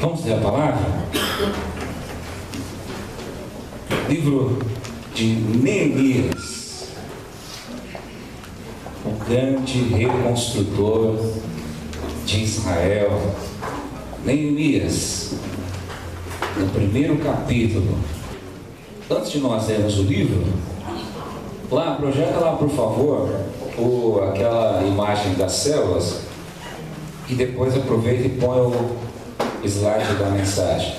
Vamos ler a palavra? Livro de Neemias, o grande reconstrutor de Israel. Neemias, no primeiro capítulo. Antes de nós lermos o livro, lá, projeta lá, por favor, aquela imagem das células, e depois aproveita e põe o slide da mensagem.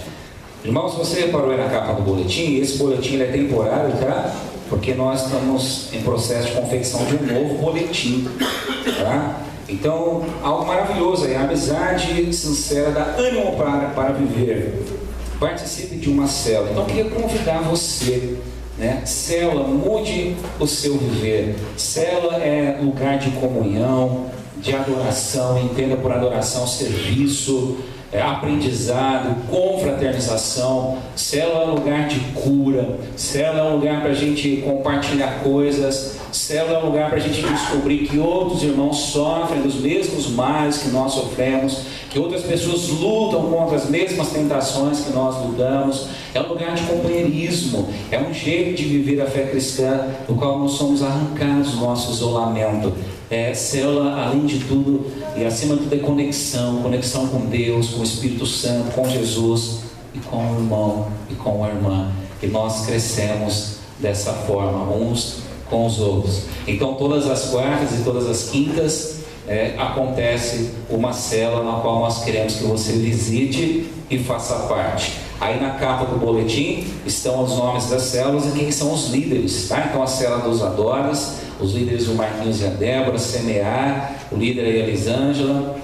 Irmãos, você reparou aí na capa do boletim? Esse boletim ele é temporário, tá? Porque nós estamos em processo de confecção de um novo boletim, tá? Então, algo maravilhoso aí, a amizade sincera dá ânimo para viver. Participe de uma célula. Então, eu queria convidar você, né? Célula, mude o seu viver. Célula é lugar de comunhão, de adoração, entenda por adoração, serviço, aprendizado, confraternização. Célula é um lugar de cura, célula é um lugar para a gente compartilhar coisas, célula é um lugar para a gente descobrir que outros irmãos sofrem dos mesmos males que nós sofremos, que outras pessoas lutam contra as mesmas tentações que nós lutamos. É um lugar de companheirismo, é um jeito de viver a fé cristã, do qual nós somos arrancados do nosso isolamento. Célula, além de tudo, e acima de tudo, é conexão com Deus, com o Espírito Santo, com Jesus e com o irmão e com a irmã. E nós crescemos dessa forma, uns com os outros. Então, todas as quartas e todas as quintas acontece uma célula na qual nós queremos que você visite e faça parte. Aí na capa do boletim estão os nomes das células e quem são os líderes, tá? Então a célula dos Adoras, os líderes do Marquinhos e a Débora, CMA, o líder é a Elisângela,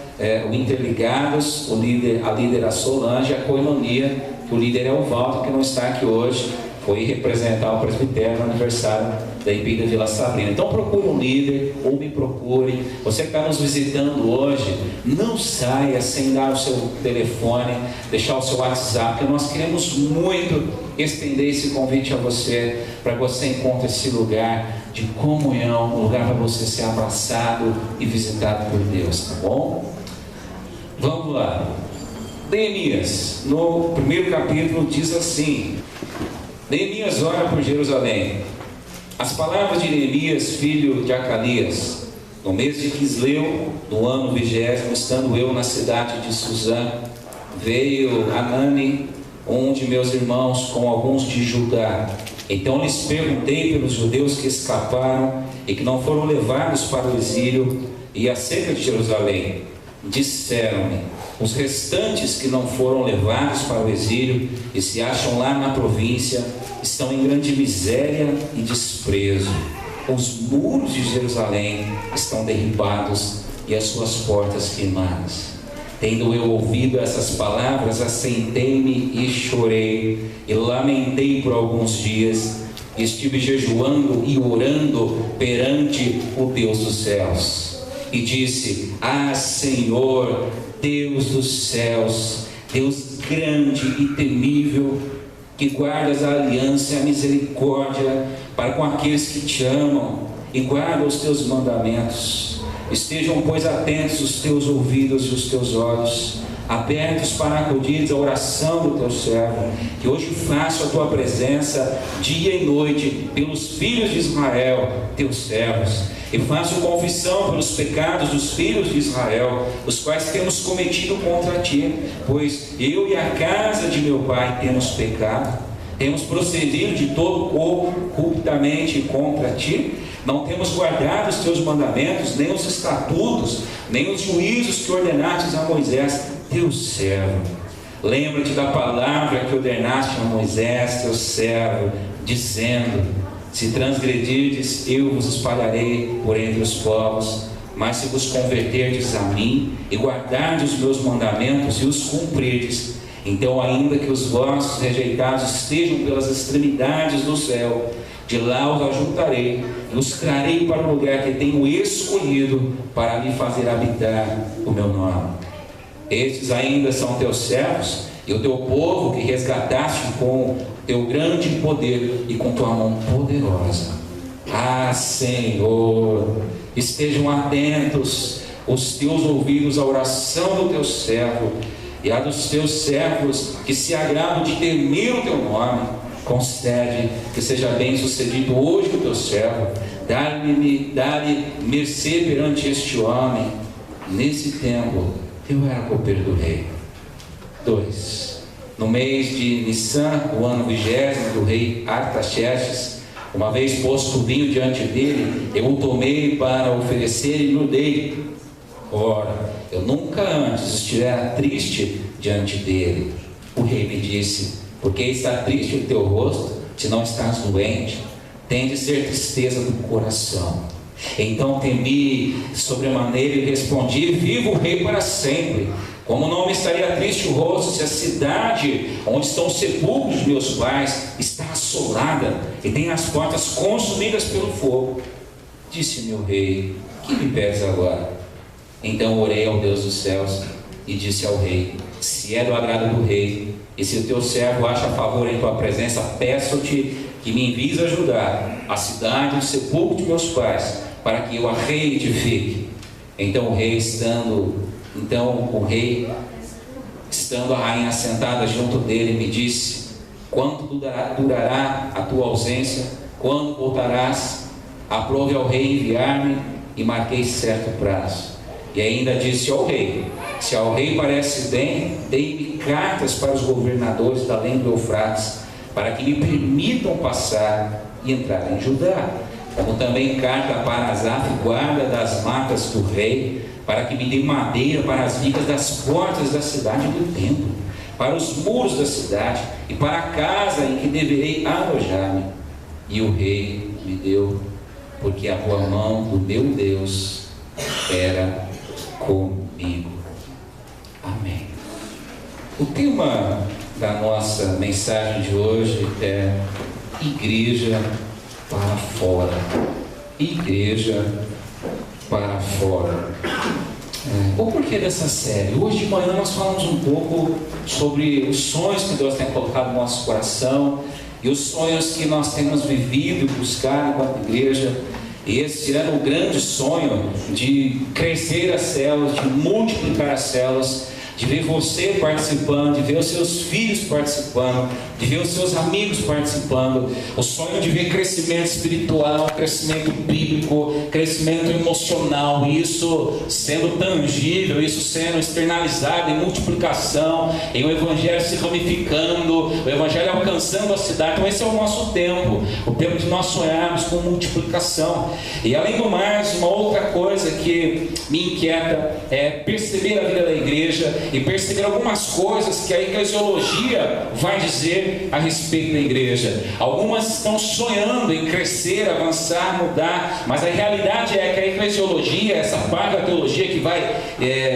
o Interligados, a líder a Solange, a Coinonia, que o líder é o Walter, que não está aqui hoje, foi representar o presbitério no aniversário da IP da Vila Sabrina. Então procure um líder, ou me procure. Você que está nos visitando hoje, não saia sem dar o seu telefone, deixar o seu WhatsApp, porque nós queremos muito estender esse convite a você, para que você encontre esse lugar de comunhão, um lugar para você ser abraçado e visitado por Deus, tá bom? Vamos lá. Neemias, no primeiro capítulo, diz assim: Neemias ora por Jerusalém. As palavras de Neemias, filho de Acalias, no mês de Quisleu, no ano 20º, estando eu na cidade de Suzã, veio Anani, um de meus irmãos, com alguns de Judá. Então lhes perguntei pelos judeus que escaparam e que não foram levados para o exílio e acerca de Jerusalém. Disseram-me: os restantes que não foram levados para o exílio e se acham lá na província estão em grande miséria e desprezo. Os muros de Jerusalém estão derribados e as suas portas queimadas. Tendo eu ouvido essas palavras, assentei-me e chorei e lamentei por alguns dias. Estive jejuando e orando perante o Deus dos céus. E disse: ah, Senhor, Deus dos céus, Deus grande e temível, que guardas a aliança e a misericórdia para com aqueles que te amam e guardam os teus mandamentos. Estejam, pois, atentos os teus ouvidos e os teus olhos, abertos para acudir a oração do teu servo, que hoje faço a tua presença dia e noite pelos filhos de Israel, teus servos, e faço confissão pelos pecados dos filhos de Israel, os quais temos cometido contra ti, pois eu e a casa de meu pai temos pecado, temos procedido de todo corruptamente contra ti, não temos guardado os teus mandamentos, nem os estatutos, nem os juízos que ordenastes a Moisés, teu servo. Lembra-te da palavra que ordenaste a Moisés, teu servo, dizendo: se transgredirdes, eu vos espalharei por entre os povos, mas se vos converterdes a mim e guardardes os meus mandamentos e os cumprirdes, então ainda que os vossos rejeitados estejam pelas extremidades do céu, de lá os ajuntarei e os trarei para o lugar que tenho escolhido para me fazer habitar o meu nome. Estes ainda são teus servos e o teu povo que resgataste com teu grande poder e com tua mão poderosa. Ah, Senhor, estejam atentos os teus ouvidos à oração do teu servo e a dos teus servos que se agradam de temer o teu nome. Concede que seja bem sucedido hoje o teu servo. Dá-lhe mercê perante este homem. Nesse tempo eu era copeiro do rei. 2. No mês de Nissan, o ano 20º do rei Artaxerxes, uma vez posto o vinho diante dele, eu o tomei para oferecer e lhe dei. Ora, eu nunca antes estivera triste diante dele. O rei me disse: por que está triste o teu rosto, se não estás doente? Tem de ser tristeza do coração. Então temi sobremaneira e respondi: viva o rei para sempre. Como não me estaria triste o rosto, se a cidade onde estão os sepulcros de meus pais está assolada e tem as portas consumidas pelo fogo? Disse-me o rei: que me pedes agora? Então orei ao Deus dos céus e disse ao rei: se é do agrado do rei, e se o teu servo acha favor em tua presença, peço-te que me envies ajudar a cidade e o sepulcro de meus pais, para que eu a reedifique. Então o rei, estando a rainha sentada junto dele, me disse: quanto durará a tua ausência? Quando voltarás? Aprove ao rei enviar-me, e marquei certo prazo. E ainda disse ao rei: se ao rei parece bem, dei-me cartas para os governadores da além do Eufrates, para que me permitam passar e entrar em Judá, como também carta para Asaf, guarda das matas do rei, para que me dê madeira para as vigas das portas da cidade e do templo, para os muros da cidade e para a casa em que deverei alojar-me. E o rei me deu, porque a boa mão do meu Deus era comigo. Amém. O tema da nossa mensagem de hoje é igreja para fora. Igreja para fora. O porquê dessa série? Hoje de manhã nós falamos um pouco sobre os sonhos que Deus tem colocado no nosso coração e os sonhos que nós temos vivido e buscado enquanto igreja. E esse ano o grande sonho de crescer as células, de multiplicar as células, de ver você participando, de ver os seus filhos participando, de ver os seus amigos participando, o sonho de ver crescimento espiritual, crescimento bíblico, crescimento emocional, isso sendo tangível, isso sendo externalizado em multiplicação, em o evangelho se ramificando, o evangelho alcançando a cidade. Então esse é o nosso tempo, o tempo de nós sonharmos com multiplicação. E além do mais, uma outra coisa que me inquieta é perceber a vida da igreja e perceber algumas coisas que a eclesiologia vai dizer a respeito da igreja. Algumas estão sonhando em crescer, avançar, mudar, mas a realidade é que a eclesiologia, essa parte da teologia que vai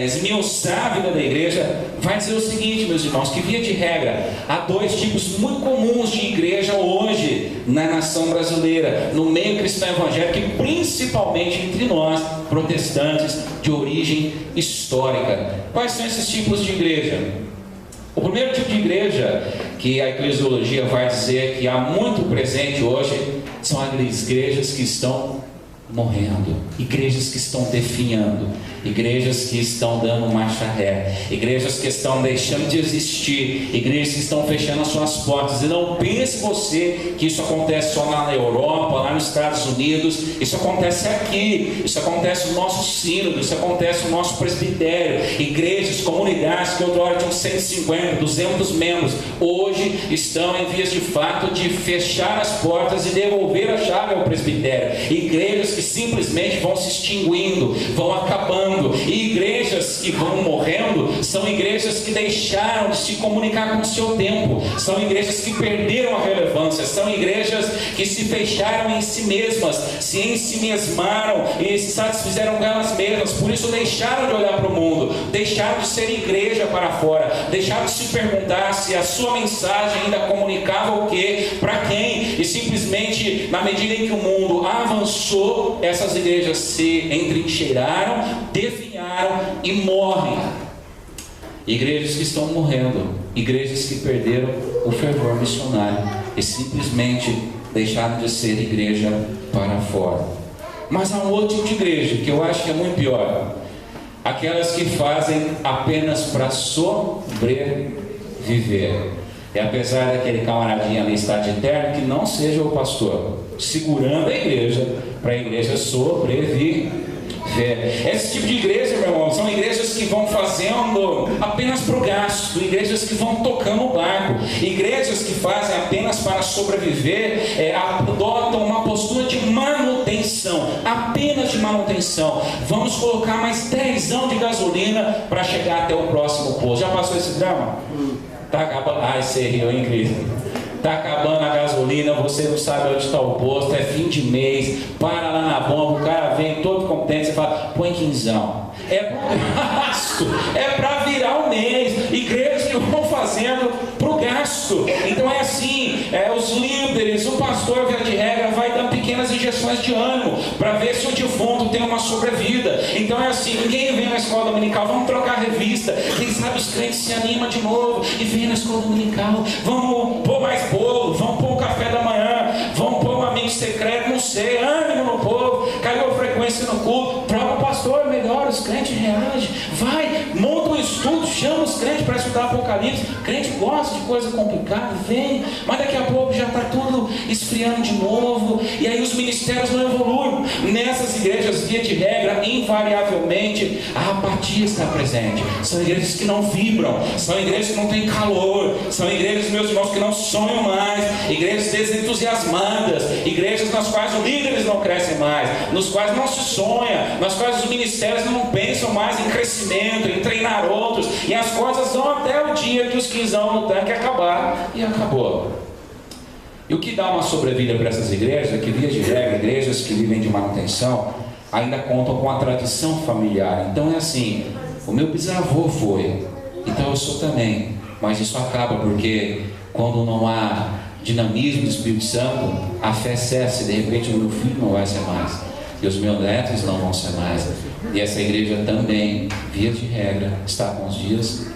esmiuçar a vida da igreja, vai dizer o seguinte, meus irmãos, que via de regra, há dois tipos muito comuns de igreja hoje na nação brasileira, no meio cristão evangélico e principalmente entre nós, protestantes de origem histórica. Quais são esses tipos de igreja? O primeiro tipo de igreja que a eclesiologia vai dizer que há muito presente hoje são as igrejas que estão morrendo, igrejas que estão definhando, igrejas que estão dando marcha ré, igrejas que estão deixando de existir, igrejas que estão fechando as suas portas. E não pense você que isso acontece só na Europa, lá nos Estados Unidos. Isso acontece aqui, isso acontece no nosso sínodo, isso acontece no nosso presbitério. Igrejas, comunidades que outrora tinham 150, 200 membros, hoje estão em vias de fato de fechar as portas e devolver a chave ao presbitério. Igrejas que simplesmente vão se extinguindo, vão acabando, e igrejas que vão morrendo são igrejas que deixaram de se comunicar com o seu tempo, são igrejas que perderam a relevância, são igrejas que se fecharam em si mesmas, se ensimesmaram e se satisfizeram com elas mesmas, por isso deixaram de olhar para o mundo, deixaram de ser igreja para fora, deixaram de se perguntar se a sua mensagem ainda comunicava o que, para quem, e simplesmente na medida em que o mundo avançou, essas igrejas se entrincheiraram, definharam e morrem. Igrejas que estão morrendo, igrejas que perderam o fervor missionário e simplesmente deixaram de ser igreja para fora. Mas há um outro tipo de igreja que eu acho que é muito pior. aquelas que fazem apenas para sobreviver. E apesar daquele camaradinha ali estar de terno, que não seja o pastor segurando a igreja, para a igreja sobreviver. Esse tipo de igreja, meu irmão, são igrejas que vão fazendo apenas para o gasto, igrejas que vão tocando o barco, igrejas que fazem apenas para sobreviver, adotam uma postura de manutenção, apenas de manutenção. Vamos colocar mais 10 de gasolina para chegar até o próximo posto. Já passou esse drama? Tá acabando. Ai, você riu, hein, Cristo? Tá acabando a gasolina, você não sabe onde está o posto, é fim de mês, para lá na bomba, o cara vem todo contente, você fala, põe 15. É pro gasto, é para virar o mês. Igrejas que vão fazendo pro gasto. Então é assim, os líderes, o pastor, via de regra, vai dando pequenas injeções de ânimo para ver se o defunto tem uma sobrevida. Então é assim, ninguém vem na escola dominical, vamos trocar revista, quem sabe os crentes se animam de novo e vem na escola dominical, vamos pôr mais bolo, vamos pôr um café da manhã, vamos pôr um amigo secreto, não sei, ânimo no povo, caiu a frequência no culto, troca o pastor, melhor, os crentes reagem, vai, monta um estudo, chama os crentes para estudar Apocalipse. Crente gosta de coisa complicada, vem, mas daqui a pouco já está tudo esfriando de novo, e aí os ministérios não evoluem. Nessas igrejas, via de regra, invariavelmente a apatia está presente. São igrejas que não vibram, são igrejas que não têm calor, são igrejas, meus irmãos, que não sonham mais, igrejas desentusiasmadas, igrejas nas quais os líderes não crescem mais, nos quais não se sonha, nas quais os ministérios não pensam mais em crescimento, em treinar outros, e as coisas vão até o dia que os 15 no tanque acabar, e acabou. E o que dá uma sobrevida para essas igrejas é que, via de regra, igrejas que vivem de manutenção ainda contam com a tradição familiar. Então é assim, o meu bisavô foi, então eu sou também, mas isso acaba porque quando não há dinamismo do Espírito Santo, a fé cessa e de repente o meu filho não vai ser mais, e os meus netos não vão ser mais, e essa igreja também, via de regra, está com os dias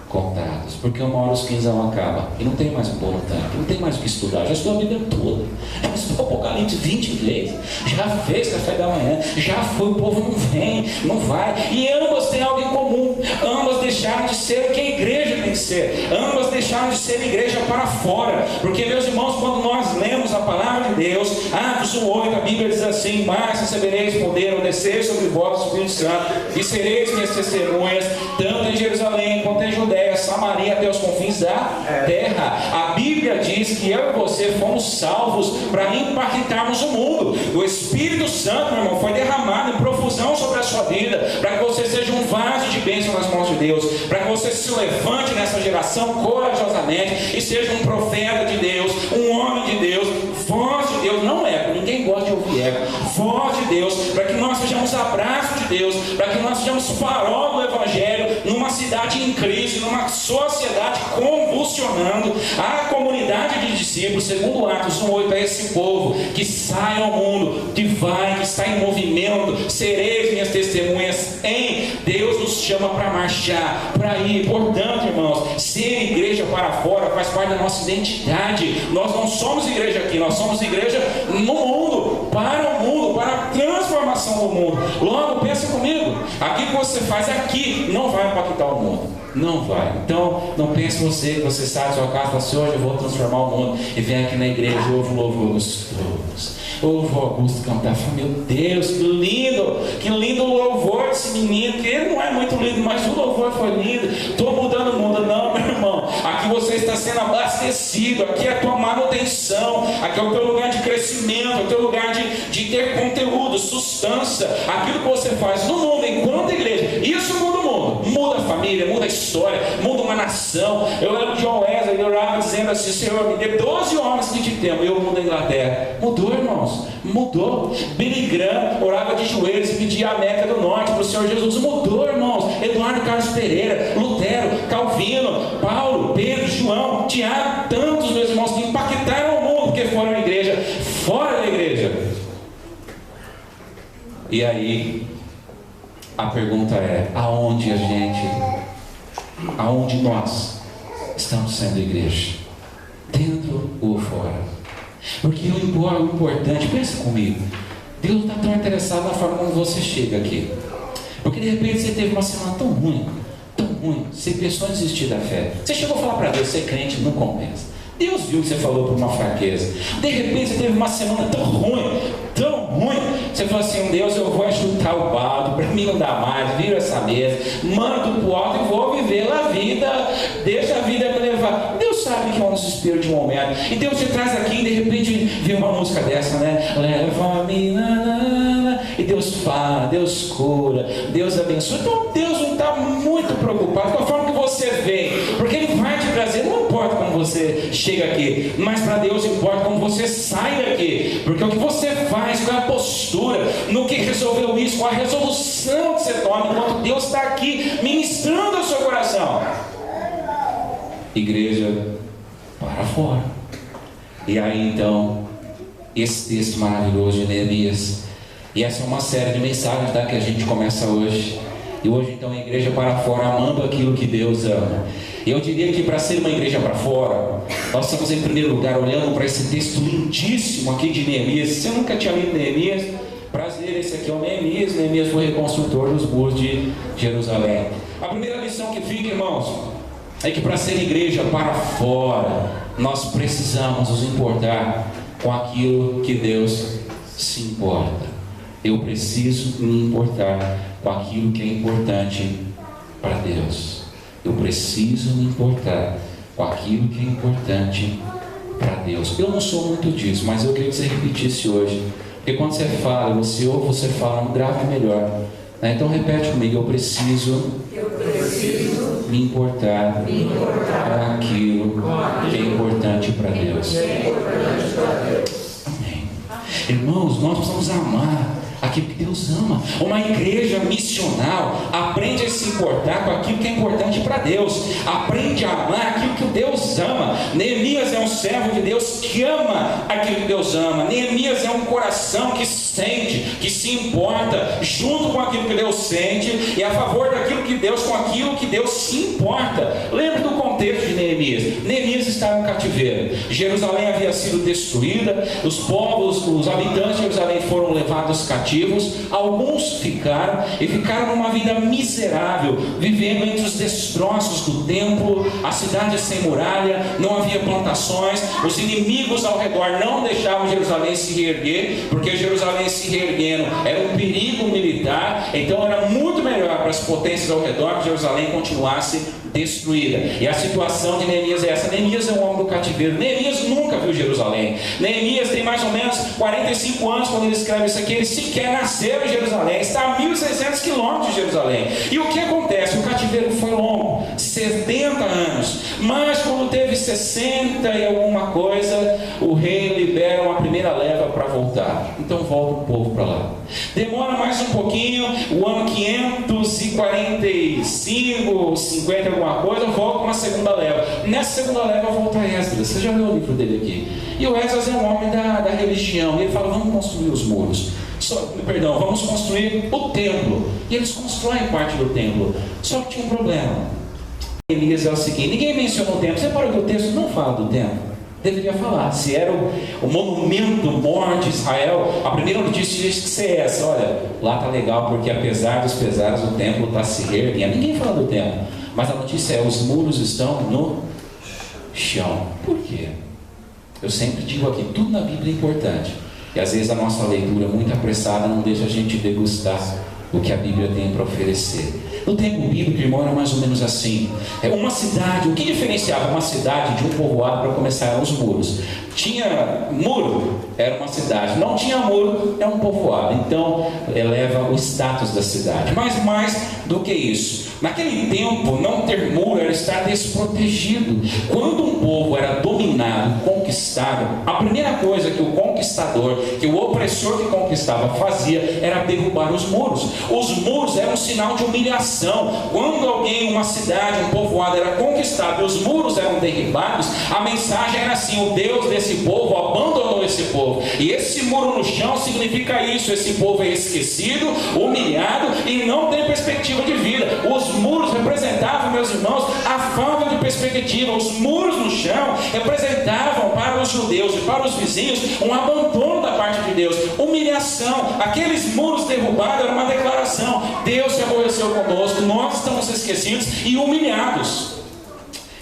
contados, porque uma hora os 15 acaba e não tem mais um bolo tanque, não tem mais o que estudar. Já estudou a Bíblia toda, já estudou Apocalipse 20 vezes, já fez café da manhã, já foi, o povo não vem, não vai, e ambas têm algo em comum, ambas deixaram de ser o que a igreja tem que ser, ambas deixaram de ser igreja para fora, porque, meus irmãos, quando nós lemos a palavra de Deus, Atos 1:8, a Bíblia diz assim: mas recebereis poder ao descer sobre vós o Espírito Santo, e sereis minhas testemunhas, tanto em Jerusalém quanto em Judéia, Samaria, até os confins da terra. A Bíblia diz que eu e você fomos salvos para impactarmos o mundo. O Espírito Santo, meu irmão, foi derramado em profusão sobre a sua vida, para que você seja um vaso de bênção nas mãos de Deus, para que você se levante nessa geração corajosamente e seja um profeta de Deus, um homem de Deus, voz de Deus, não eco, ninguém gosta de ouvir eco, voz de Deus, para que nós sejamos abraço de Deus, para que nós sejamos farol do Evangelho numa cidade em crise, numa sociedade convulsionando. A comunidade de discípulos, segundo Atos 1:8, é esse povo que sai ao mundo, que vai, que está em movimento. Sereis minhas testemunhas em Deus, nos chama para marchar, para ir. Portanto, irmãos, ser igreja para fora faz parte da nossa identidade. Nós não somos igreja aqui, nós somos igreja no mundo, para o mundo, para a transformação do mundo. Logo, pensa comigo, aquilo que você faz aqui não vai impactar o mundo, não vai. Então não pense você que você sai da sua casa e fala assim: hoje eu vou transformar o mundo, e vem aqui na igreja e ouve o louvor gostoso, ouve o Augusto cantar, fala: meu Deus, que lindo o louvor desse menino, que ele não é muito lindo, mas o louvor foi lindo, estou mudando o mundo. Não, meu irmão, aqui você está sendo abastecido, aqui é a tua manutenção, aqui é o teu lugar de crescimento, é o teu lugar de ter conteúdo, substância. Aquilo que você faz no mundo enquanto igreja, isso muda o mundo, muda a família, muda a história, muda uma nação. Eu lembro de John Wesley, ele orava dizendo assim: Senhor, me dê 12 homens que te temam, eu mudo a Inglaterra. Mudou, irmãos, mudou. Billy Graham orava de joelhos e pedia a América do Norte para o Senhor Jesus. Mudou, irmãos. Eduardo Carlos Pereira, Lutero, Calvino, Paulo, Pedro, João, Tiago, tantos, meus irmãos, que impactaram o mundo porque foram à igreja, fora da igreja. E aí a pergunta é: aonde nós estamos sendo igreja? Dentro ou fora? Porque o importante, pensa comigo, Deus não está tão interessado na forma como você chega aqui. Porque de repente você teve uma semana tão ruim, você pensou em desistir da fé. Você chegou a falar para Deus, ser crente não compensa. Deus viu que você falou por uma fraqueza. De repente você teve uma semana tão ruim. Você falou assim: Deus, eu vou chutar o balde, para mim não dá mais, viro essa mesa, mando pro alto e vou viver a vida, deixa a vida me levar. Deus sabe que é um desespero de um momento. E Deus te traz aqui e de repente vem uma música dessa, né? Leva-me, e Deus fala, Deus cura, Deus abençoa. Então Deus não está muito preocupado com a forma que você vem, porque Ele vai te trazer. Não importa como você chega aqui, mas para Deus importa como você sai daqui, porque o que você faz, qual é a postura, no que resolveu isso, qual a resolução que você toma enquanto Deus está aqui ministrando ao seu coração. Igreja, para fora. E aí então, esse texto maravilhoso de Neemias, e essa é uma série de mensagens que a gente começa hoje. E hoje então a igreja para fora, amando aquilo que Deus ama. E eu diria que para ser uma igreja para fora, nós estamos em primeiro lugar olhando para esse texto lindíssimo aqui de Neemias. Se você nunca tinha lido Neemias, prazer, esse aqui é o Neemias. Neemias foi reconstrutor dos muros de Jerusalém. A primeira lição que fica, irmãos, é que para ser igreja para fora, nós precisamos nos importar com aquilo que Deus se importa. Eu preciso me importar com aquilo que é importante para Deus. Eu preciso me importar com aquilo que é importante para Deus. Eu não sou muito disso, mas eu queria que você repetisse hoje. Porque quando você fala, você ouve, você fala, um grave melhor. Então repete comigo: eu preciso me importar com aquilo que é importante para Deus. Amém. Irmãos, nós precisamos amar aquilo que Deus ama. Uma igreja missional aprende a se importar com aquilo que é importante para Deus, aprende a amar aquilo que Deus ama. Neemias é um servo de Deus que ama aquilo que Deus ama. Neemias é um coração que sente, que se importa junto com aquilo que Deus sente e a favor daquilo que Deus, com aquilo que Deus se importa. Lembra do contexto de Neemias. Neemias estava em cativeiro, Jerusalém havia sido destruída, os povos, os habitantes de Jerusalém foram levados cativos. Alguns ficaram numa vida miserável, vivendo entre os destroços do templo, a cidade sem muralha, não havia plantações, os inimigos ao redor não deixavam Jerusalém se reerguer, porque Jerusalém se reerguendo era um perigo militar. Então era muito melhor para as potências ao redor que Jerusalém continuasse destruída. E a situação de Neemias é essa. Neemias é um homem do cativeiro. Neemias nunca viu Jerusalém. Neemias tem mais ou menos 45 anos quando ele escreve isso aqui. Ele sequer nasceu em Jerusalém. Está a 1.600 quilômetros de Jerusalém. E o que acontece? O cativeiro foi longo, 70 anos. Mas quando teve 60 e alguma coisa, o rei libera uma primeira leva para voltar. Então volta o povo para lá. Demora mais um pouquinho, o ano 545, 50 alguma coisa, volta uma segunda leva. Nessa segunda leva volta Esdras. Você já leu o livro dele aqui? E o Esdras é um homem da religião. Ele fala: vamos construir os muros. Vamos construir o templo. E eles constroem parte do templo. Só que tinha um problema. Neemias é o seguinte: ninguém mencionou o templo. Você parou que o texto não fala do templo? Deveria falar. Se era o monumento maior de Israel, a primeira notícia tinha que ser essa: olha, lá está legal, porque apesar dos pesares o templo está se reerguendo. Ninguém fala do templo, mas a notícia é: os muros estão no chão. Por quê? Eu sempre digo aqui, tudo na Bíblia é importante, e às vezes a nossa leitura muito apressada não deixa a gente degustar o que a Bíblia tem para oferecer. No tempo bíblico, irmão, era mais ou menos assim. Uma cidade, o que diferenciava uma cidade de um povoado para começar eram os muros. Tinha muro, era uma cidade. Não tinha muro, é um povoado. Então, eleva o status da cidade. Mas mais do que isso, naquele tempo, não ter muro era estar desprotegido. Quando um povo era dominado, conquistado, a primeira coisa que o conquistador, que o opressor que conquistava fazia, era derrubar os muros. Os muros eram um sinal de humilhação. Quando alguém, uma cidade, um povoado era conquistado e os muros eram derribados, a mensagem era assim: o Deus desse povo abandonou esse povo. E esse muro no chão significa isso: esse povo é esquecido, humilhado e não tem perspectiva de vida. Os muros representavam, meus irmãos, a falta de perspectiva. Os muros no chão representavam para os judeus e para os vizinhos um abandono da parte de Deus, humilhação. Aqueles muros derrubados era uma declaração: Deus se aborreceu conosco, nós estamos esquecidos e humilhados.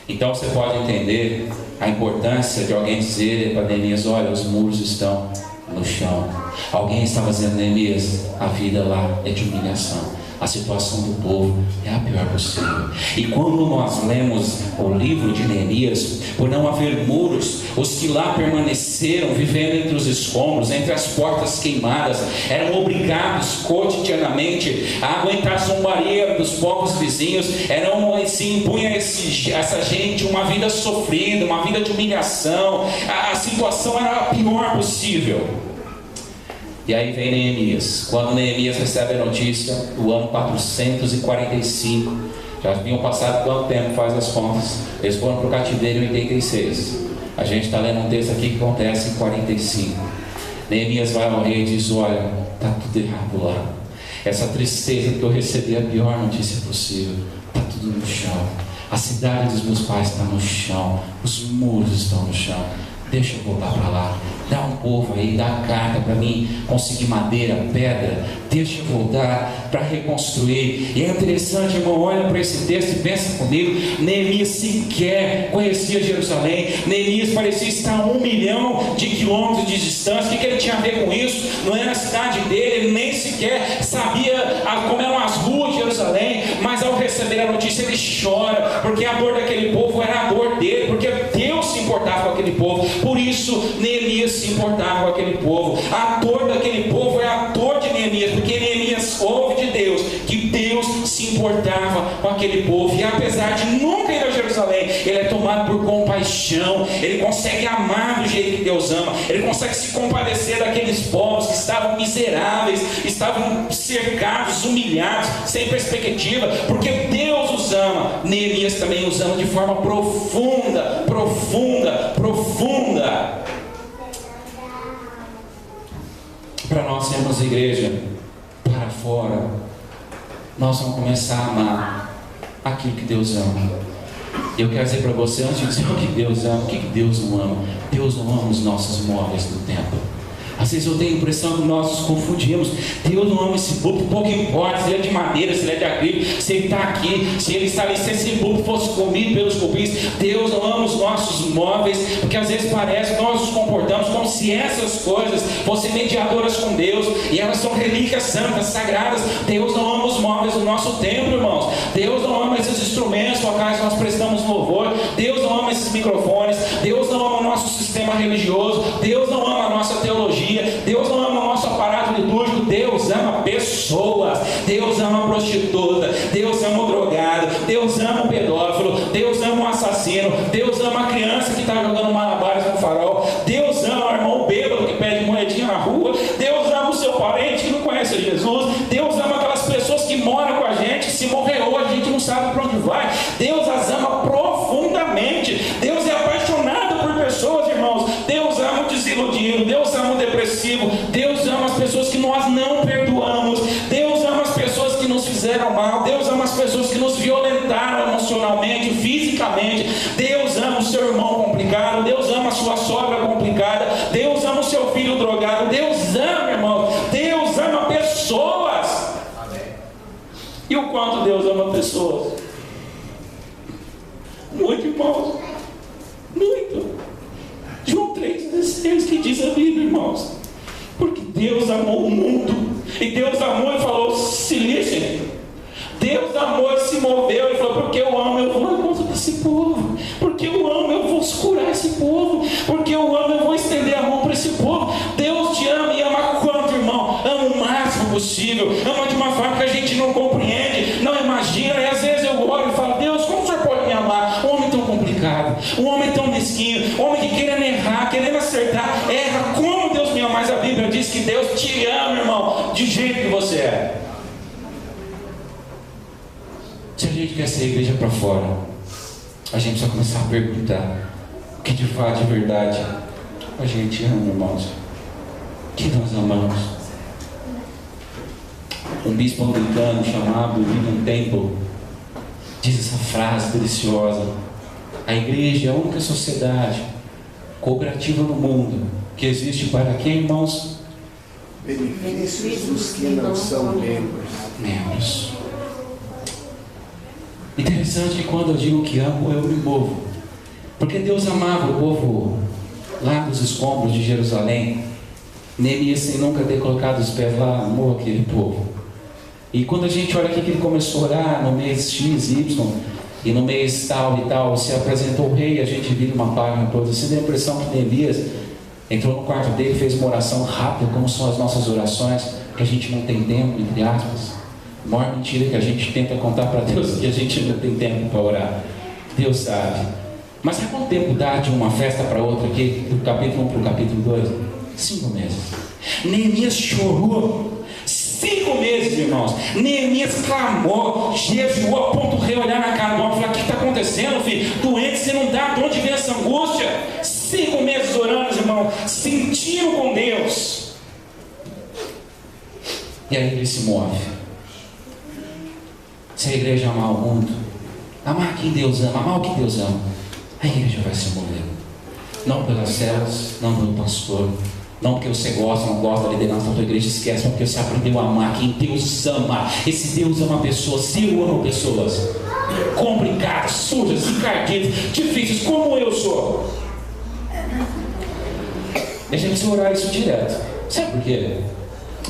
Então você pode entender a importância de alguém dizer para Neemias: olha, os muros estão no chão. Alguém estava dizendo: Neemias, a vida lá é de humilhação. A situação do povo é a pior possível. E quando nós lemos o livro de Neemias, por não haver muros, os que lá permaneceram, vivendo entre os escombros, entre as portas queimadas, eram obrigados cotidianamente a aguentar a zombaria dos povos vizinhos. Se impunha essa gente uma vida sofrida, uma vida de humilhação. A situação era a pior possível. E aí vem Neemias. Quando Neemias recebe a notícia, o ano 445, já vinham passado quanto tempo? Faz as contas. Eles foram para o cativeiro em 86. A gente está lendo um texto aqui que acontece em 45. Neemias vai ao rei e diz: olha, está tudo errado lá. Essa tristeza que eu recebi é a pior notícia possível. Está tudo no chão. A cidade dos meus pais está no chão. Os muros estão no chão. Deixa eu voltar para lá. Dá um povo aí, dá a carta para mim conseguir madeira, pedra. Deixa eu voltar para reconstruir. E é interessante, irmão, olha para esse texto e pensa comigo. Neemias sequer conhecia Jerusalém. Neemias parecia estar a 1 milhão de quilômetros de distância. O que ele tinha a ver com isso? Não era a cidade dele, ele nem sequer sabia como eram as ruas de Jerusalém. Mas ao receber a notícia ele chora, porque a dor daquele povo era a dor dele, porque Deus se importava com aquele povo. Por isso Neemias se importava com aquele povo. A dor daquele povo é a dor de Neemias, porque Neemias ouve de Deus que Deus se importava com aquele povo. E apesar de nunca ir a Jerusalém, ele é tomado por compaixão. Ele consegue amar do jeito que Deus ama. Ele consegue se compadecer daqueles povos que estavam miseráveis, estavam cercados, humilhados, sem perspectiva, porque Deus os ama. Neemias também os ama de forma profunda, profunda, profunda. Para nós sermos igreja para fora, nós vamos começar a amar aquilo que Deus ama. Eu quero dizer para você, antes de dizer o que Deus ama, o que Deus não ama. Deus não ama os nossos móveis do templo. Às vezes eu tenho a impressão que nós nos confundimos. Deus não ama esse púlpito, pouco importa se ele é de madeira, se ele é de acrílico, se ele está aqui, se ele está ali, se esse púlpito fosse comido pelos cupins. Deus não ama os nossos móveis, porque às vezes parece que nós nos comportamos como se essas coisas fossem mediadoras com Deus, e elas são relíquias santas, sagradas. Deus não ama os móveis do nosso templo, irmãos. Deus não ama esses instrumentos com os quais nós prestamos louvor. Deus não ama esses microfones. Deus não ama o nosso sistema religioso. Deus não ama a nossa teologia. Deus não ama o nosso aparato litúrgico. Deus ama pessoas. Deus ama a prostituta. Deus ama o drogado. Deus ama o pedófilo. Deus ama o assassino. Deus ama a criança que está jogando malabares no farol. Deus ama o irmão bêbado que pede moedinha na rua. Deus ama o seu parente que não conhece Jesus. Deus ama aquelas pessoas que moram com a gente, que se morreu a gente não sabe para onde vai. Deus as ama profundamente. Deus é apaixonado por pessoas, irmãos. Deus ama o desiludido. Deus ama o depressivo. Deus ama as pessoas que nós não perdoamos. Deus ama as pessoas que nos fizeram mal. Deus ama as pessoas que nos violentaram emocionalmente, fisicamente. Deus ama o seu irmão complicado. Deus ama a sua sogra complicada. Deus ama o seu filho drogado. Deus ama, irmão. Deus ama pessoas. Amém. E o quanto Deus ama pessoas? Muito, irmãos. Muito. João 3,16 que diz a Bíblia, irmãos. Porque Deus amou o mundo. E Deus amou e falou: se lixem. Deus amou e se moveu e falou: porque eu amo, eu vou ao encontro desse povo. Porque eu amo, eu vou curar esse povo. Porque eu amo, eu vou estender a mão para esse povo. Deus te ama e ama quanto, irmão? Ama o máximo possível. Ama de uma forma que a gente não compreende, não imagina. E às vezes eu olho e falo: Deus, como o Senhor pode me amar? Um homem tão complicado, um homem tão mesquinho, um homem que querendo errar, querendo acertar, erra. Como Deus me ama? Mas a Bíblia diz que Deus te ama, irmão, de jeito que você é. Se a gente quer ser igreja para fora, a gente precisa começar a perguntar o que de fato, de verdade, a gente ama, irmãos. O que nós amamos? Um bispo anglicano chamado William Temple diz essa frase deliciosa: A igreja é a única sociedade cooperativa no mundo que existe para quem, irmãos? Benefícios dos que não são membros. Interessante que quando eu digo que amo, eu me movo. Porque Deus amava o povo lá nos escombros de Jerusalém. Neemias, sem nunca ter colocado os pés lá, amou aquele povo. E quando a gente olha aqui que ele começou a orar no mês X, Y, e no mês tal e tal, se apresentou o rei, a gente vira uma página toda. Você tem a impressão que Neemias entrou no quarto dele, fez uma oração rápida, como são as nossas orações, que a gente não tem tempo, entre aspas. A maior mentira que a gente tenta contar para Deus, que a gente não tem tempo para orar. Deus sabe. Mas sabe quanto tempo dá de uma festa para outra aqui, do capítulo 1 para o capítulo 2? 5 meses. Neemias chorou 5 meses, irmãos. Neemias clamou, jejuou, a ponto de olhar na cara do homem e falar: o que está acontecendo, filho? Doente, você não dá, de onde vem essa angústia? 5 meses orando, irmão, sentindo com Deus. E aí ele se move. Se a igreja amar o mundo, amar quem Deus ama, amar o que Deus ama, a igreja vai se mover. Não pelas células, não pelo pastor, não porque você gosta, não gosta da liderança da tua igreja, esquece, mas porque você aprendeu a amar quem Deus ama. Esse Deus ama pessoas, se eu amo pessoas complicadas, sujas, encardidas, difíceis, como eu sou. E a gente precisa orar isso direto. Sabe por quê?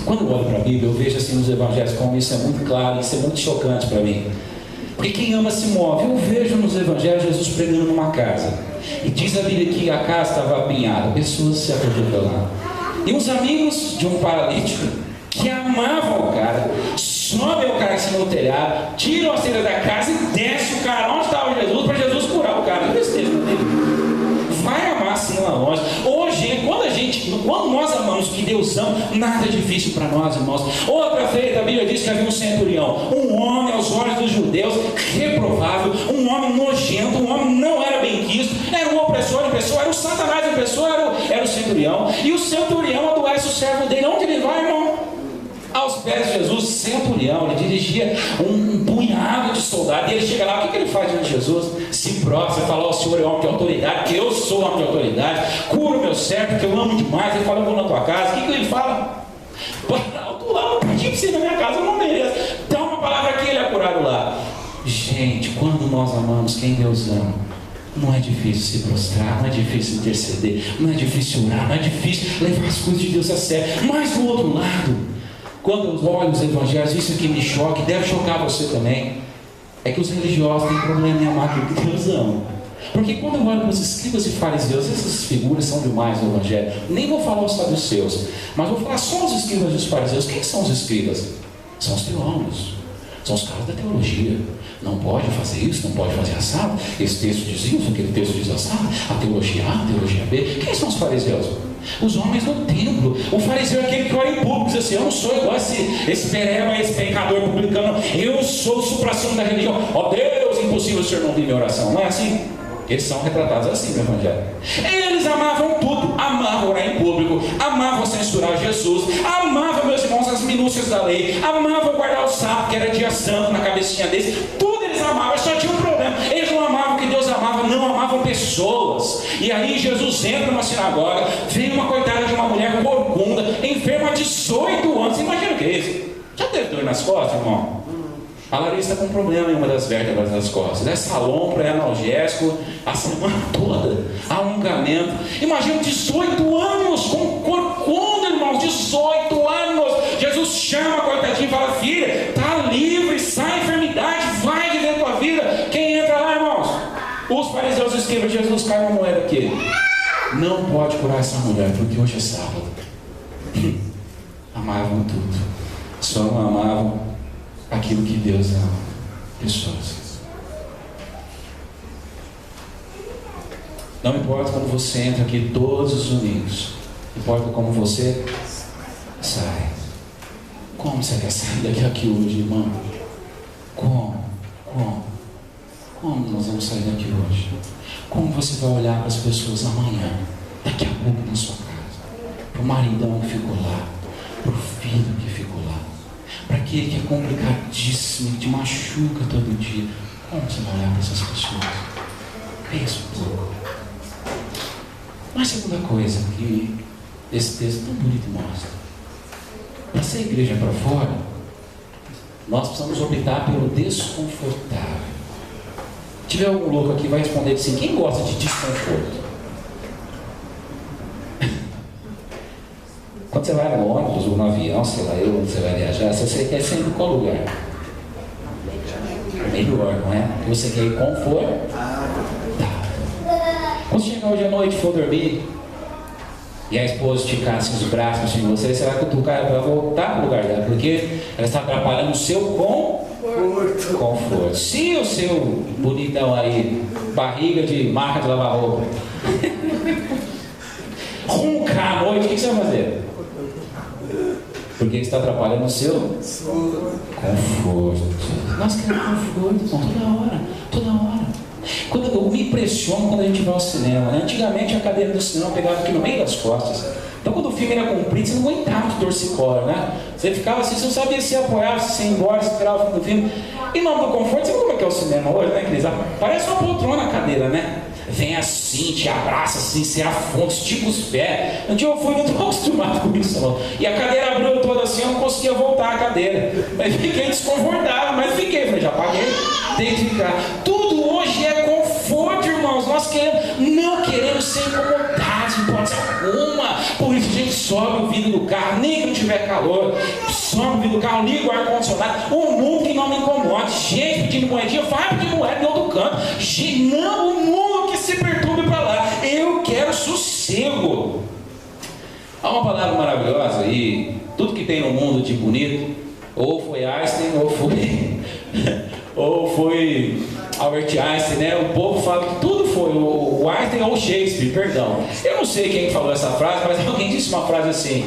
Quando eu olho para a Bíblia, eu vejo assim nos evangelhos como isso é muito claro, isso é muito chocante para mim. Porque quem ama se move. Eu vejo nos evangelhos Jesus pregando numa casa. E diz a Bíblia que a casa estava apinhada, pessoas se acreditam lá. E uns amigos de um paralítico que amavam o cara, sobem o cara em cima do telhado, tiram a telha da casa e desce o cara onde estava Jesus, para Jesus curar o cara. Não esteja dele. Vai amar assim lá longe. Hoje, quando nós amamos o que Deus ama, nada é difícil para nós, irmãos. Outra feita, a Bíblia diz que havia um centurião, um homem aos olhos dos judeus, reprovável, um homem nojento, um homem não era bem quisto, era o opressor em pessoa, era o Satanás em pessoa, era o centurião. E o centurião adoece o servo dele. Onde ele vai, irmão? Aos pés de Jesus, centurião. Ele dirigia um punhado de soldados. E ele chega lá, o que ele faz diante de Jesus? Se prostra e fala: ó, o Senhor é homem de autoridade, que eu sou homem de autoridade, cura o meu servo, que eu amo demais. Ele fala: eu vou na tua casa. O que ele fala? Eu estou lá, eu pedi para você ir na minha casa, eu não mereço. Dá uma palavra aqui, ele é curado lá. Gente, quando nós amamos quem Deus ama, não é difícil se prostrar, não é difícil interceder, não é difícil orar, não é difícil levar as coisas de Deus a sério. Mas do outro lado, quando eu olho os evangelhos, isso que me choca, e deve chocar você também, é que os religiosos têm problema em amar aquilo que Deus ama. Porque quando eu olho para os escribas e fariseus, essas figuras são demais no evangelho. Nem vou falar só dos seus, mas vou falar só dos escribas e dos fariseus. Quem são os escribas? São os teólogos, são os caras da teologia. Não pode fazer isso, não pode fazer assado. Esse texto diz isso, aquele texto diz assado. A teologia A, a teologia B. Quem são os fariseus? Os homens do templo. O fariseu é aquele que ora em público, diz assim: eu não sou igual esse pereba, esse pecador publicano, eu sou o supra-sumo da religião. Ó Deus, impossível o Senhor não ouvir minha oração. Não é assim? Eles são retratados assim no evangelho. Eles amavam tudo, amavam orar em público, amavam censurar Jesus, amavam, meus irmãos, as minúcias da lei, amavam guardar o sábado, que era dia santo, na cabecinha deles. Tudo eles amavam, só tinha um problema: eles não amavam o que Deus amava, não amavam pessoas. E aí Jesus entra numa sinagoga, vem uma coitada de uma mulher corcunda, enferma há 18 anos. Imagina o que é isso? Já teve dor nas costas, irmão? A Larissa está com um problema em uma das vértebras das costas. É salompra, é analgésico, a semana toda, alongamento. Imagina 18 anos com corcunda, irmãos, 18 anos. Jesus chama a coitadinha e fala: filha, está livre, sai a enfermidade, vai viver a tua vida. Quem entra lá, irmãos? Os fariseus escrevem: Jesus, cai uma moeda aqui. Não pode curar essa mulher, porque hoje é sábado. Amavam tudo, só não amavam aquilo que Deus ama. Pessoas. Não importa como você entra aqui todos os domingos, importa como você sai. Como você quer sair daqui hoje, irmão? Como nós vamos sair daqui hoje? Como você vai olhar para as pessoas amanhã, daqui a pouco na sua casa? Para o maridão que ficou lá, para o filho que ficou lá, para aquele que é complicadíssimo, que te machuca todo dia. Como você vai olhar para essas pessoas? Pensa um pouco. Mas a segunda coisa que esse texto tão bonito mostra: para ser igreja para fora, nós precisamos optar pelo desconfortável. Se tiver algum louco aqui, vai responder assim: quem gosta de desconforto? Quando você vai no ônibus ou no avião, sei lá, onde você vai viajar, você quer sempre qual lugar? Melhor, não é? Porque você quer ir confortável. Quando chegar hoje à noite e for dormir, e a esposa esticar assim, os braços assim, você vai cutucar ela para voltar para o lugar dela, porque ela está atrapalhando o seu conforto. Se o seu bonitão aí, barriga de marca de lavar roupa, roncar à noite, o que você vai fazer? Porque ele está atrapalhando o seu conforto. Nós queremos conforto, irmão, toda hora. Quando eu me impressiono quando a gente vai ao cinema, né? Antigamente a cadeira do cinema pegava aqui no meio das costas. Então quando o filme era comprido, você não aguentava de torcicolo, né? Você ficava assim, você não sabia se apoiava, se ia embora, se esperava o fim do filme. Em nome do conforto, você viu como é que é o cinema hoje, né, Cris? Parece uma poltrona a cadeira, né? Vem assim, te abraça assim, se afunda, estica os pés. Um dia eu fui, não estou acostumado com isso, não. E a cadeira abriu toda assim, eu não conseguia voltar a cadeira. Mas fiquei desconfortável, mas fiquei, falei, já paguei, tem que ficar. Tudo hoje é conforto, irmãos. Nós não queremos ser incomodados, em hipótese alguma. Por isso a gente sobe o vidro do carro, nem que não tiver calor, sobe o vidro do carro, liga o ar-condicionado. Um mundo que não me incomode. Gente pedindo moedinha, vai pedir moeda em outro canto. Não, o mundo que se perturbe para lá. Eu quero sossego. Há uma palavra maravilhosa e tudo que tem no mundo de bonito, ou foi Einstein, ou foi Albert Einstein, né? O povo fala que tudo foi o Einstein ou Shakespeare, perdão. Eu não sei quem falou essa frase, mas alguém disse uma frase assim: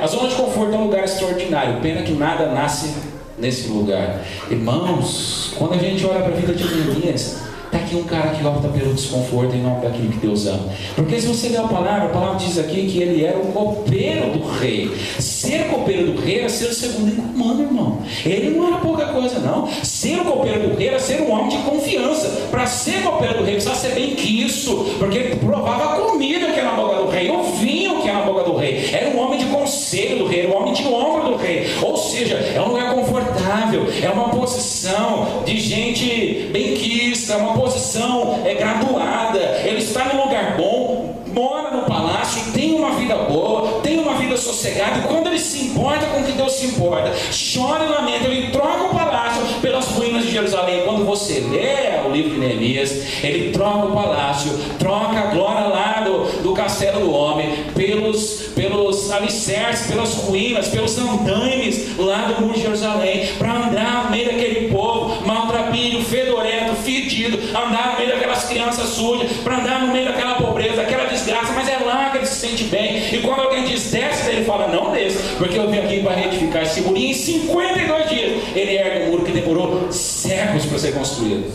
a zona de conforto é um lugar extraordinário, pena que nada nasce nesse lugar. Irmãos, quando a gente olha para a vida de Neemias, está aqui um cara que opta pelo desconforto em nome daquilo que Deus ama. Porque se você ler a palavra diz aqui que ele era o copeiro do rei. Ser copeiro do rei era ser o segundo em comando, irmão. Ele não era pouca coisa, não. Ser o copeiro do rei era ser um homem de confiança. Para ser copeiro do rei, precisava ser bem quisto, porque ele provava a comida que era na boca do rei, o vinho que era na boca do rei. Era um homem de conselho do rei, era um homem de ombro do rei. Ou seja, é um lugar confortável, é uma posição de gente bem quista, é uma posição graduada. Ele está num lugar bom, mora no palácio, tem uma vida boa, tem uma vida sossegada. E quando ele se importa com o que Deus se importa, chora e lamenta, ele troca o palácio pelas ruínas de Jerusalém. Quando você lê o livro de Neemias, ele troca o palácio, troca a glória lá do castelo do homem pelos alicerces, pelas ruínas, pelos andaimes lá do muro de Jerusalém, para andar no meio daquele povo maltrapilho, fedorento, fedido, andar no meio daquelas crianças sujas, para andar no meio daquela pobreza, daquela desgraça. Mas é lá que ele se sente bem. E quando alguém diz desce, ele fala não desce, porque eu vim aqui para retificar esse muro. E em 52 dias ele ergue um muro que demorou séculos para ser construído.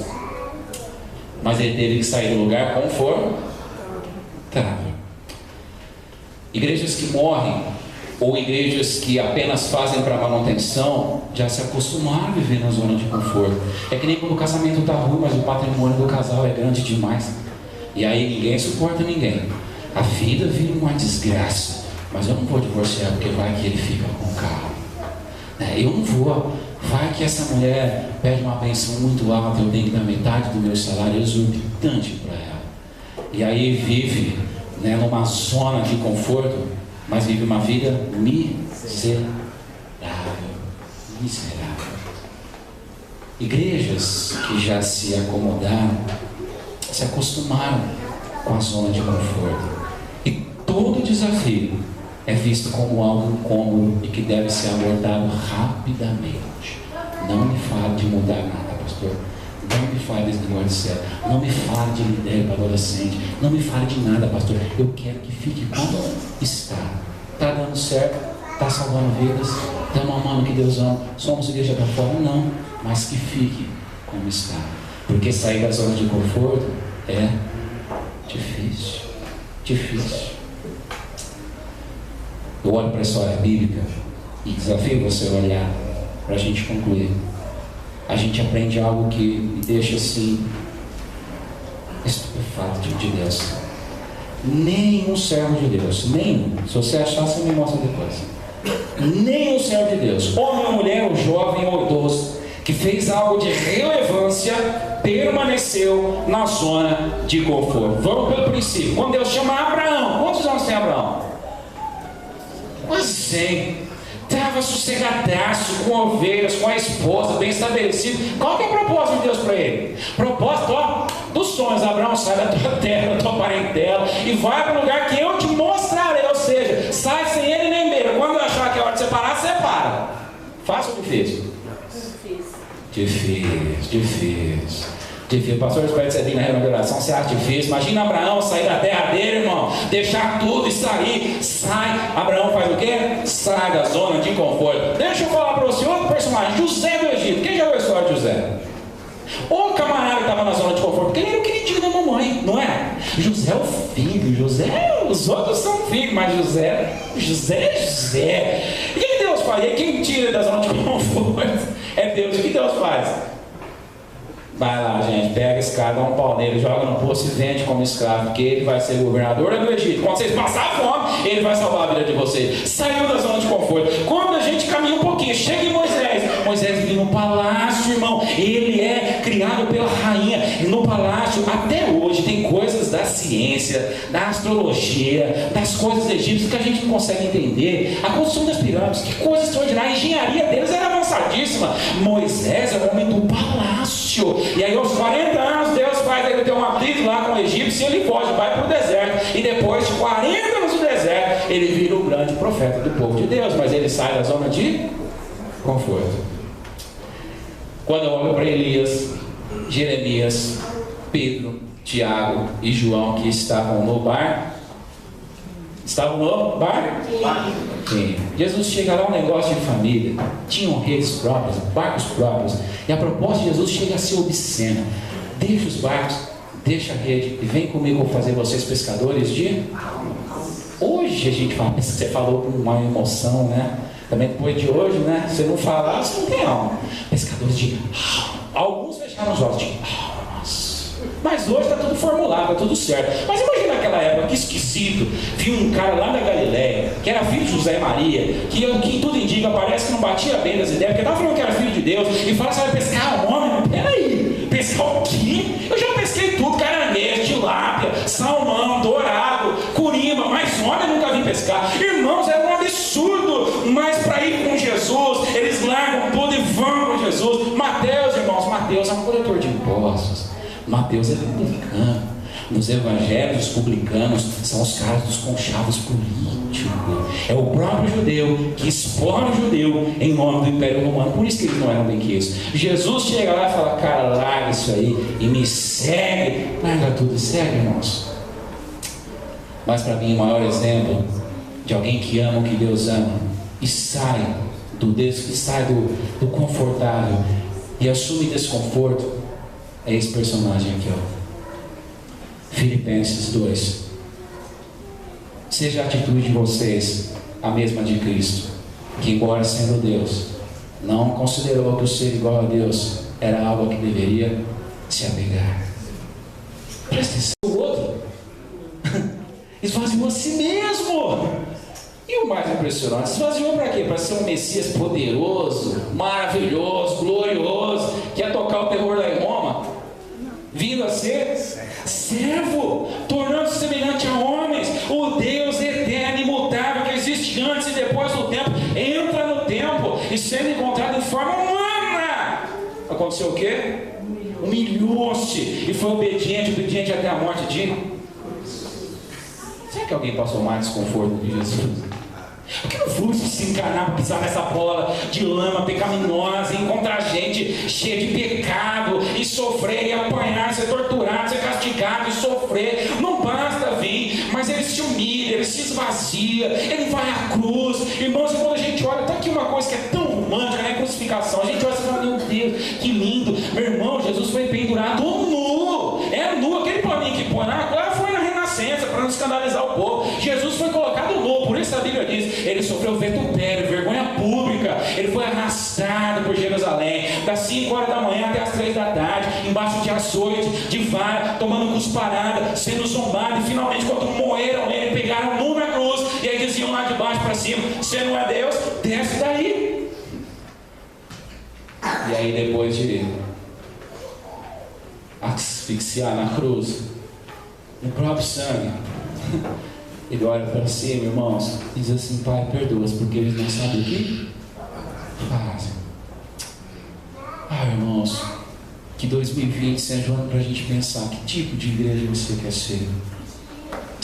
Mas ele teve que sair do lugar confortável. Igrejas que morrem, ou igrejas que apenas fazem para manutenção, já se acostumaram a viver na zona de conforto. É que nem quando o casamento está ruim, mas o patrimônio do casal é grande demais. E aí ninguém suporta ninguém. A vida vira uma desgraça. Mas eu não vou divorciar porque vai que ele fica com o carro. Eu não vou. Vai que essa mulher pede uma pensão muito alta, eu tenho que dar metade do meu salário exorbitante para ela. E aí vive numa zona de conforto, mas vive uma vida miserável. Igrejas que já se acomodaram, se acostumaram com a zona de conforto. E todo desafio é visto como algo incômodo e que deve ser abordado rapidamente. Não me fale de mudar nada, pastor. Não me fale desse negócio de céu. Não me fale de ideia para adolescente. Não me fale de nada, pastor. Eu quero que fique como está. Está dando certo? Está salvando vidas? Estamos amando que Deus ama? Somos igreja para fora? Não. Mas que fique como está. Porque sair da zona de conforto é difícil. Difícil. Eu olho para a história bíblica e desafio você a olhar para a gente concluir. A gente aprende algo que me deixa assim estupefato diante de Deus. Nenhum servo de Deus, nenhum. Se você achar, você me mostra depois. Nenhum servo de Deus, homem ou mulher, ou jovem ou idoso, que fez algo de relevância, permaneceu na zona de conforto. Vamos pelo princípio. Quando Deus chama Abraão, quantos anos tem Abraão? Quase 100. Estava sossegadaço, com ovelhas, com a esposa, bem estabelecido. Qual que é o propósito de Deus para ele? Propósito, ó, dos sonhos. Abraão, sai da tua terra, da tua parentela, e vai para o lugar que eu te mostrarei. Ou seja, sai sem ele nem beira. Quando eu achar que é hora de separar, separa. Fácil ou difícil? Difícil. Pastor, espero que você tenha na reunião de oração. Você acha difícil? Imagina Abraão sair da terra dele, irmão, deixar tudo e sair. Sai. Abraão faz o quê? Sai da zona de conforto. Deixa eu falar para você outro personagem, José do Egito. Quem já ouviu a história de José? O camarada estava na zona de conforto, porque ele era o queridinho da mamãe, não é? José é o filho, José, os outros são filhos, mas José. E o que Deus faz? E quem tira da zona de conforto é Deus. O que Deus faz? Vai lá, gente, pega esse cara, dá um pau nele, joga no poço e vende como escravo, porque ele vai ser governador do Egito. Quando vocês passarem fome, ele vai salvar a vida de vocês. Saiu da zona de conforto. Quando a gente caminha um pouquinho, chega em Moisés vive no palácio, irmão. Ele é criado pela rainha. E no palácio, até hoje, tem coisas da ciência, da astrologia, das coisas egípcias que a gente não consegue entender. A construção das pirâmides, que coisa extraordinária. A engenharia deles era avançadíssima. Moisés é o homem do palácio. E aí aos 40 anos Deus faz ele ter um atrito lá com o egípcio e ele foge, vai para o deserto. E depois de 40 anos no deserto, ele vira o grande profeta do povo de Deus. Mas ele sai da zona de conforto. Quando eu olho para Elias, Jeremias, Pedro, Tiago e João, que estavam no bar. Sim. Jesus chega lá, um negócio de família, tinham redes próprias, barcos próprios, e a proposta de Jesus chega a ser obscena. Deixa os barcos, deixa a rede e vem comigo, vou fazer vocês pescadores de... Hoje a gente fala, você falou com uma emoção, né? Também depois de hoje, né? Se não falar, você não tem alma. Pescadores de... Alguns fecharam os olhos de... Mas hoje está tudo formulado, está tudo certo. Mas imagina naquela época, que esquisito. Viu um cara lá da Galileia, que era filho de José e Maria, que tudo indica, parece que não batia bem das ideias, porque estava falando que era filho de Deus, e fala, você vai pescar um homem? Peraí, pescar o quê? Eu já pesquei tudo, caranguejo, tilápia, salmão, dourado, curimba, mas homem eu nunca vi pescar. Irmãos, era um absurdo, mas para ir com Jesus, eles largam tudo e vão com Jesus. Mateus, irmãos, Mateus é um coletor de impostos. Mateus é publicano. Nos evangelhos, os publicanos são os caras dos conchavos políticos. É o próprio judeu que explora o judeu em nome do Império Romano. Por isso que eles não eram bem quistos. Jesus chega lá e fala, cara, larga isso aí e me segue. Larga tudo e segue, irmãos. Mas para mim o maior exemplo de alguém que ama o que Deus ama e sai do confortável e assume desconforto é esse personagem aqui, ó. Filipenses 2. Seja a atitude de vocês a mesma de Cristo, que embora sendo Deus, não considerou que o ser igual a Deus era algo que deveria se apegar. Presta atenção, o outro esvaziou a si mesmo. E o mais impressionante, esvaziou para quê? Para ser um Messias poderoso, maravilhoso, glorioso, que ia tocar o terror lá em Roma, vindo a ser servo, tornando-se semelhante a homens. O Deus eterno, imutável, que existe antes e depois do tempo, entra no tempo e sendo encontrado em forma humana. Aconteceu o quê? Humilhou-se e foi obediente até a morte de... Será que alguém passou mais desconforto de Jesus? Porque não fosse se encarnar para pisar nessa bola de lama pecaminosa, encontrar gente cheia de pecado, e sofrer, e apanhar, ser torturado, ser castigado, e sofrer. Não basta vir, mas ele se humilha, ele se esvazia, ele vai à cruz. Irmãos, quando a gente olha, está aqui uma coisa que é tão romântica, né? Crucificação. A gente olha e fala, meu Deus, que lindo. Meu irmão, Jesus foi pendurado nu. É nu, aquele paninho que põe lá, agora foi na Renascença, para não escandalizar o povo. Jesus foi colocado nu, por isso Bíblia diz, ele sofreu vitupério, vergonha pública, ele foi arrastado por Jerusalém, das 5 horas da manhã até as 3 da tarde, embaixo de açoite, de vara, tomando cusparada, sendo zombado, e finalmente quando moeram ele, pegaram nu na cruz, e aí diziam lá de baixo para cima, você não é Deus, desce daí. E aí depois de asfixiar na cruz, no próprio sangue, ele olha para cima, irmãos, e diz assim: Pai, perdoa-os, porque eles não sabem o que fazem. Irmãos, que 2020 seja um ano para a gente pensar que tipo de igreja você quer ser.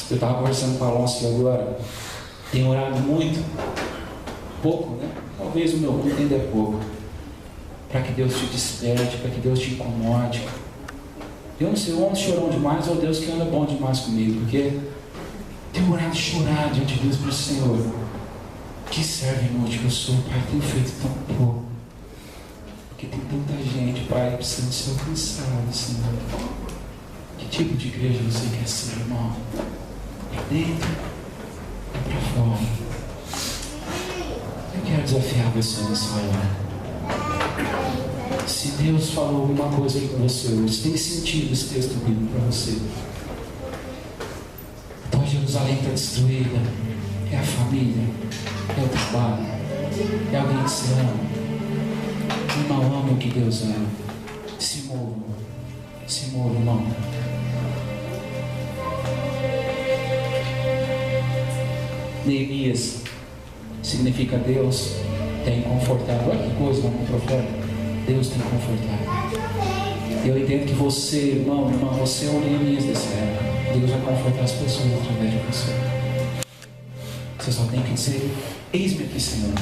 Eu estava conversando com a Alonso agora, tenho orado muito, pouco, né? Talvez o meu culto ainda é pouco, para que Deus te desperte, para que Deus te incomode. Eu não sei, o homem chorou demais ou Deus que anda bom demais comigo, porque tenho orado e chorado diante de Deus para o Senhor. Que serve inútil que eu sou, Pai, tenho feito tão pouco. Porque tem tanta gente, Pai, precisando ser alcançada, Senhor. Que tipo de igreja você quer ser, irmão? Para dentro ou para fora? Eu quero desafiar você nessa hora. Se Deus falou alguma coisa aí com você hoje, tem sentido esse texto bíblico para você? Então Jerusalém está destruída. É a família, é o trabalho, é alguém que se ama. Irmão, ama o que Deus ama. Se mova, irmão. Neemias significa Deus tem confortado. Olha que coisa, irmão, profeta. Deus tem confortado. Eu entendo que você, irmão, você é o Neemias dessa época. Deus vai confortar as pessoas através de você. Você só tem que dizer: eis-me aqui, Senhor.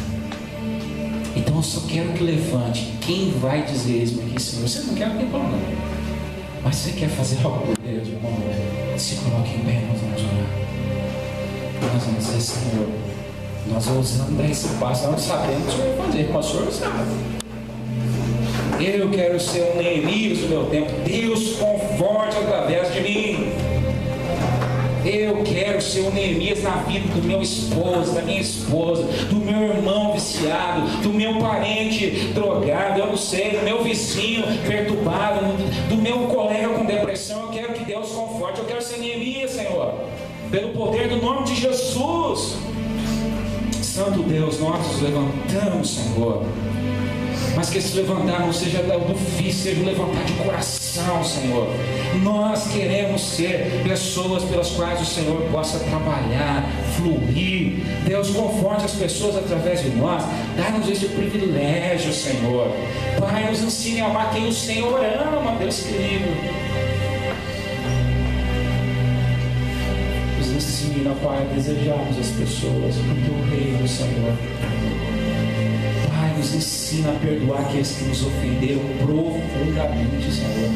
Então eu só quero que levante quem vai dizer: eis-me aqui, Senhor. Você não quer alguém falando, mas você quer fazer algo por Deus, irmão, se coloque em pé, nós vamos orar. Nós vamos dizer: Senhor, nós ousamos dar esse passo, nós não sabemos o que vai fazer, mas o Senhor sabe. Eu quero ser um Neemias do meu tempo. Deus conforte através de mim. Eu quero ser um Neemias na vida do meu esposo, da minha esposa, do meu irmão viciado, do meu parente drogado, eu não sei, do meu vizinho perturbado, do meu colega com depressão. Eu quero que Deus conforte. Eu quero ser Neemias, Senhor, pelo poder do nome de Jesus. Santo Deus, nós nos levantamos, Senhor, mas que esse levantar não seja do ofício, seja um levantar de coração, Senhor. Nós queremos ser pessoas pelas quais o Senhor possa trabalhar, fluir. Deus, conforte as pessoas através de nós. Dá-nos esse privilégio, Senhor. Pai, nos ensine a amar quem o Senhor ama, Deus querido. Nos ensina, Pai, a desejarmos as pessoas com o teu reino, Senhor. Nos ensina a perdoar aqueles que nos ofenderam profundamente, Senhor.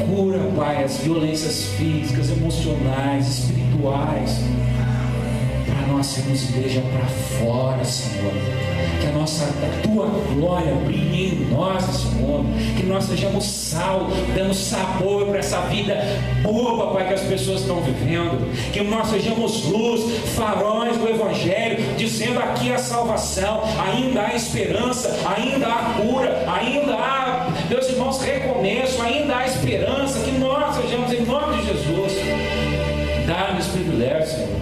Cura, Pai, as violências físicas, emocionais, espirituais, para nós sermos igreja para fora, Senhor. Que a tua glória brilhe em nós nesse mundo. Que nós sejamos sal, dando sabor para essa vida boba, Pai, que as pessoas estão vivendo. Que nós sejamos luz, faróis do Evangelho, dizendo: aqui a salvação, ainda há esperança, ainda há cura, ainda há, meus irmãos, recomeço, ainda há esperança. Que nós sejamos, em nome de Jesus, dá-nos privilégio, Senhor.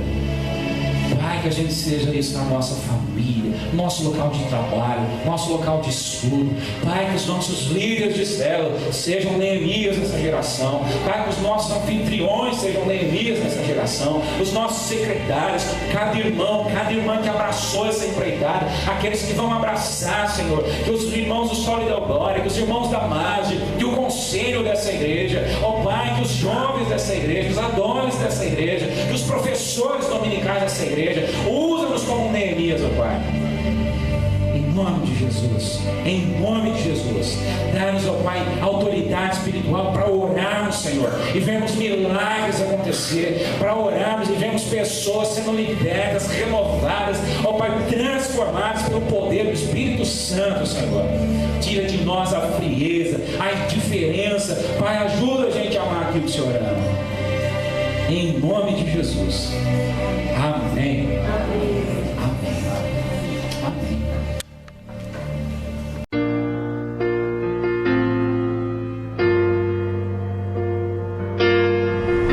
Pai, que a gente seja isso na nossa família, nosso local de trabalho, nosso local de estudo. Pai, que os nossos líderes de célula sejam Neemias nessa geração. Pai, que os nossos anfitriões sejam Neemias nessa geração. Os nossos secretários, cada irmão, cada irmã que abraçou essa empreitada, aqueles que vão abraçar, Senhor, que os irmãos do Solo e da Glória, que os irmãos da Mage, que o conselho dessa igreja, ó Pai, que os jovens dessa igreja, os adolescentes dessa igreja, que os professores dominicais dessa igreja, usa-nos como Neemias, ó Pai. Em nome de Jesus, em nome de Jesus, dá-nos, ó Pai, autoridade espiritual para orarmos, Senhor, e vemos milagres acontecer, para orarmos e vemos pessoas sendo libertas, renovadas, ó Pai, transformadas pelo poder do Espírito Santo, Senhor. Tira de nós a frieza, a indiferença, Pai, ajuda a gente a amar aquilo que o Senhor ama. Em nome de Jesus. Amém. Amém. Amém.